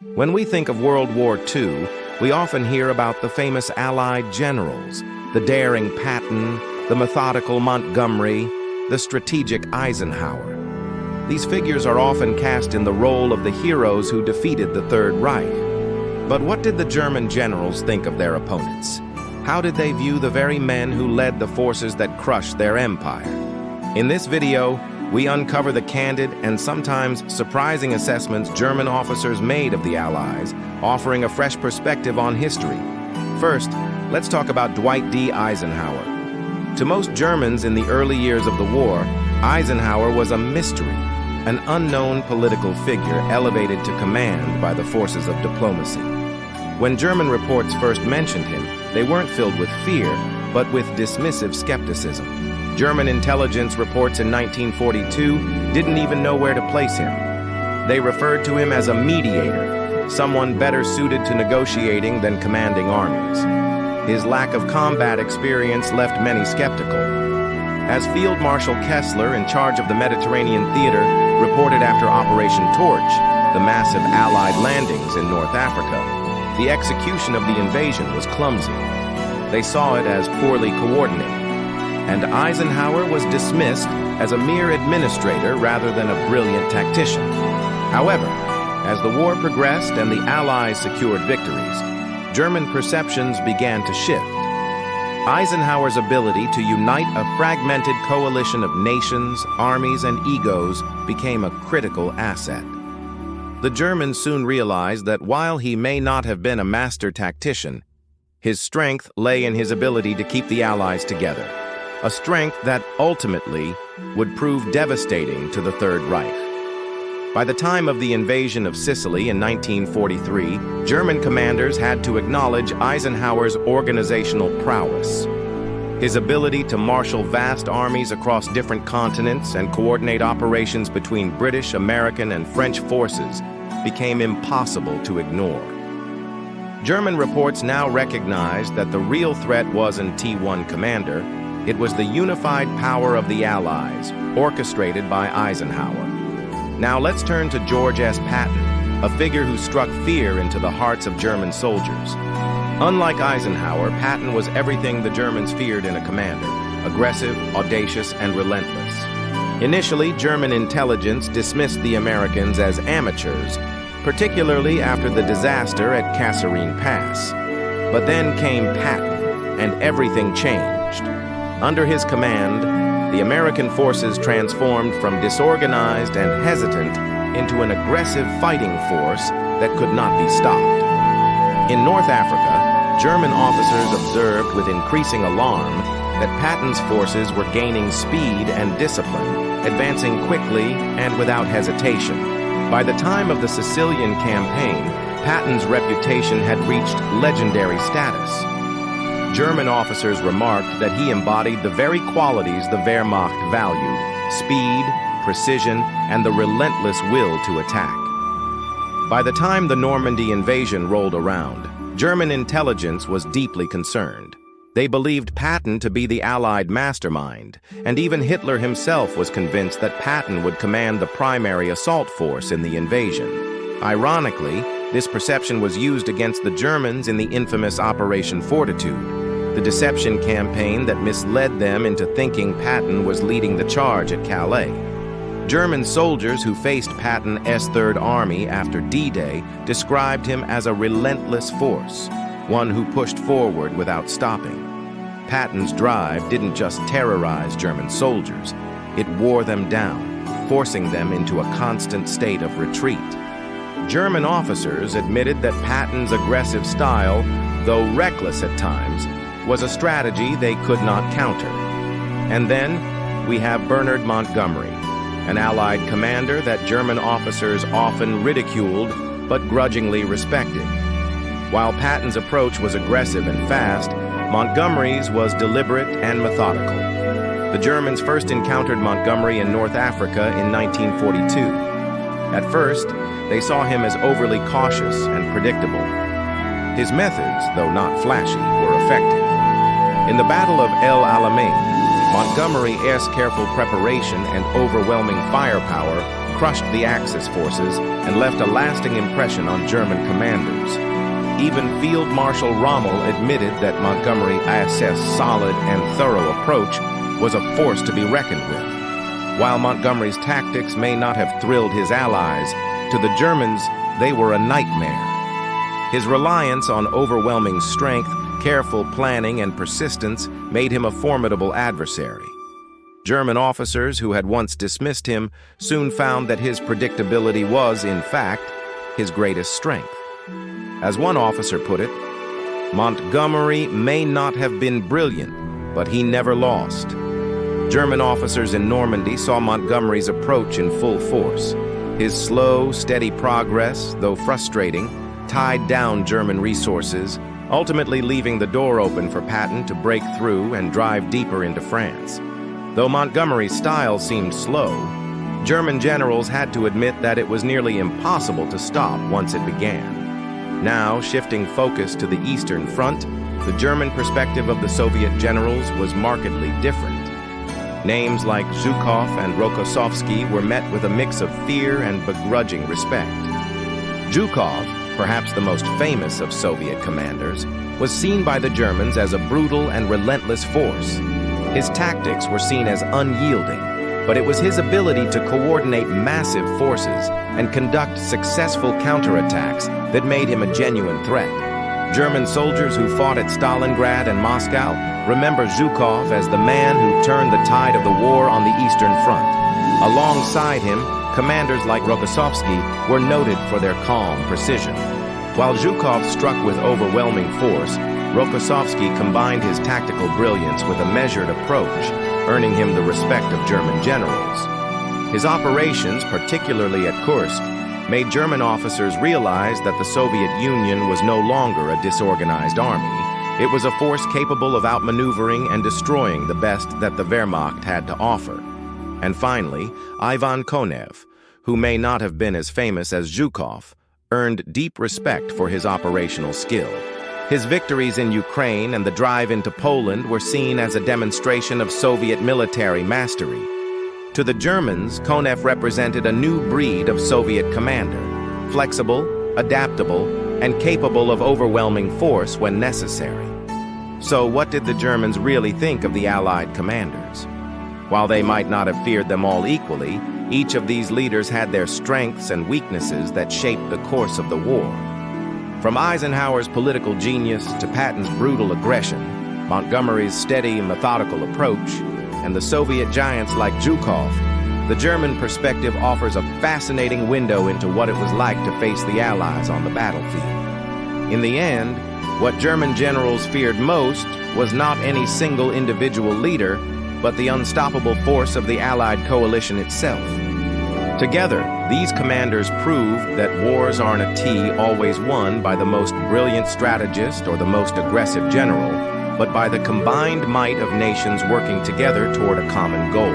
When we think of World War II, we often hear about the famous Allied generals, the daring Patton, the methodical Montgomery, the strategic Eisenhower. These figures are often cast in the role of the heroes who defeated the Third Reich. But what did the German generals think of their opponents? How did they view the very men who led the forces that crushed their empire? In this video, we uncover the candid and sometimes surprising assessments German officers made of the Allies, offering a fresh perspective on history. First, let's talk about Dwight D Eisenhower. To most Germans in the early years of the war, Eisenhower was a mystery, an unknown political figure elevated to command by the forces of diplomacy. When German reports first mentioned him, they weren't filled with fear, but with dismissive skepticism. German intelligence reports in 1942 didn't even know where to place him. They referred to him as a mediator, someone better suited to negotiating than commanding armies. His lack of combat experience left many skeptical. As Field Marshal Kessler, in charge of the Mediterranean theater, reported after Operation Torch, the massive Allied landings in North Africa, the execution of the invasion was clumsy. They saw it as poorly coordinated, and Eisenhower was dismissed as a mere administrator rather than a brilliant tactician. However, as the war progressed and the Allies secured victories, German perceptions began to shift. Eisenhower's ability to unite a fragmented coalition of nations, armies, and egos became a critical asset. The Germans soon realized that while he may not have been a master tactician, his strength lay in his ability to keep the Allies together, a strength that ultimately would prove devastating to the Third Reich. By the time of the invasion of Sicily in 1943, German commanders had to acknowledge Eisenhower's organizational prowess. His ability to marshal vast armies across different continents and coordinate operations between British, American, and French forces became impossible to ignore. German reports now recognized that the real threat wasn't T1 commander, it was the unified power of the Allies, orchestrated by Eisenhower. Now let's turn to George S. Patton, a figure who struck fear into the hearts of German soldiers. Unlike Eisenhower, Patton was everything the Germans feared in a commander: aggressive, audacious, and relentless. Initially, German intelligence dismissed the Americans as amateurs, particularly after the disaster at Kasserine Pass. But then came Patton, and everything changed. Under his command, the American forces transformed from disorganized and hesitant into an aggressive fighting force that could not be stopped. In North Africa, German officers observed with increasing alarm that Patton's forces were gaining speed and discipline, advancing quickly and without hesitation. By the time of the Sicilian campaign, Patton's reputation had reached legendary status. German officers remarked that he embodied the very qualities the Wehrmacht valued: speed, precision, and the relentless will to attack. By the time the Normandy invasion rolled around, German intelligence was deeply concerned. They believed Patton to be the Allied mastermind, and even Hitler himself was convinced that Patton would command the primary assault force in the invasion. Ironically, this perception was used against the Germans in the infamous Operation Fortitude, the deception campaign that misled them into thinking Patton was leading the charge at Calais. German soldiers who faced Patton's Third Army after D-Day described him as a relentless force, one who pushed forward without stopping. Patton's drive didn't just terrorize German soldiers, it wore them down, forcing them into a constant state of retreat. German officers admitted that Patton's aggressive style, though reckless at times, was a strategy they could not counter. And then we have Bernard Montgomery, an Allied commander that German officers often ridiculed but grudgingly respected. While Patton's approach was aggressive and fast, Montgomery's was deliberate and methodical. The Germans first encountered Montgomery in North Africa in 1942. At first, they saw him as overly cautious and predictable. His methods, though not flashy, were effective. In the Battle of El Alamein, Montgomery's careful preparation and overwhelming firepower crushed the Axis forces and left a lasting impression on German commanders. Even Field Marshal Rommel admitted that Montgomery's solid and thorough approach was a force to be reckoned with. While Montgomery's tactics may not have thrilled his allies, to the Germans they were a nightmare. His reliance on overwhelming strength, careful planning, and persistence made him a formidable adversary. German officers who had once dismissed him soon found that his predictability was, in fact, his greatest strength. As one officer put it, Montgomery may not have been brilliant, but he never lost. German officers in Normandy saw Montgomery's approach in full force. His slow, steady progress, though frustrating, tied down German resources, ultimately leaving the door open for Patton to break through and drive deeper into France. Though Montgomery's style seemed slow, German generals had to admit that it was nearly impossible to stop once it began. Now, shifting focus to the Eastern Front, the German perspective of the Soviet generals was markedly different. Names like Zhukov and Rokossovsky were met with a mix of fear and begrudging respect. Zhukov, perhaps the most famous of Soviet commanders, was seen by the Germans as a brutal and relentless force. His tactics were seen as unyielding, but it was his ability to coordinate massive forces and conduct successful counterattacks that made him a genuine threat. German soldiers who fought at Stalingrad and Moscow remember Zhukov as the man who turned the tide of the war on the Eastern Front. Alongside him, commanders like Rokossovsky were noted for their calm precision. While Zhukov struck with overwhelming force, Rokossovsky combined his tactical brilliance with a measured approach, earning him the respect of German generals. His operations, particularly at Kursk, made German officers realize that the Soviet Union was no longer a disorganized army. It was a force capable of outmaneuvering and destroying the best that the Wehrmacht had to offer. And finally, Ivan Konev, who may not have been as famous as Zhukov, earned deep respect for his operational skill. His victories in Ukraine and the drive into Poland were seen as a demonstration of Soviet military mastery. To the Germans, Konev represented a new breed of Soviet commander, flexible, adaptable, and capable of overwhelming force when necessary. So what did the Germans really think of the Allied commanders? While they might not have feared them all equally, each of these leaders had their strengths and weaknesses that shaped the course of the war. From Eisenhower's political genius to Patton's brutal aggression, Montgomery's steady, methodical approach, and the Soviet giants like Zhukov, the German perspective offers a fascinating window into what it was like to face the Allies on the battlefield. In the end, what German generals feared most was not any single individual leader, but the unstoppable force of the Allied coalition itself. Together, these commanders proved that wars aren't always won by the most brilliant strategist or the most aggressive general, but by the combined might of nations working together toward a common goal.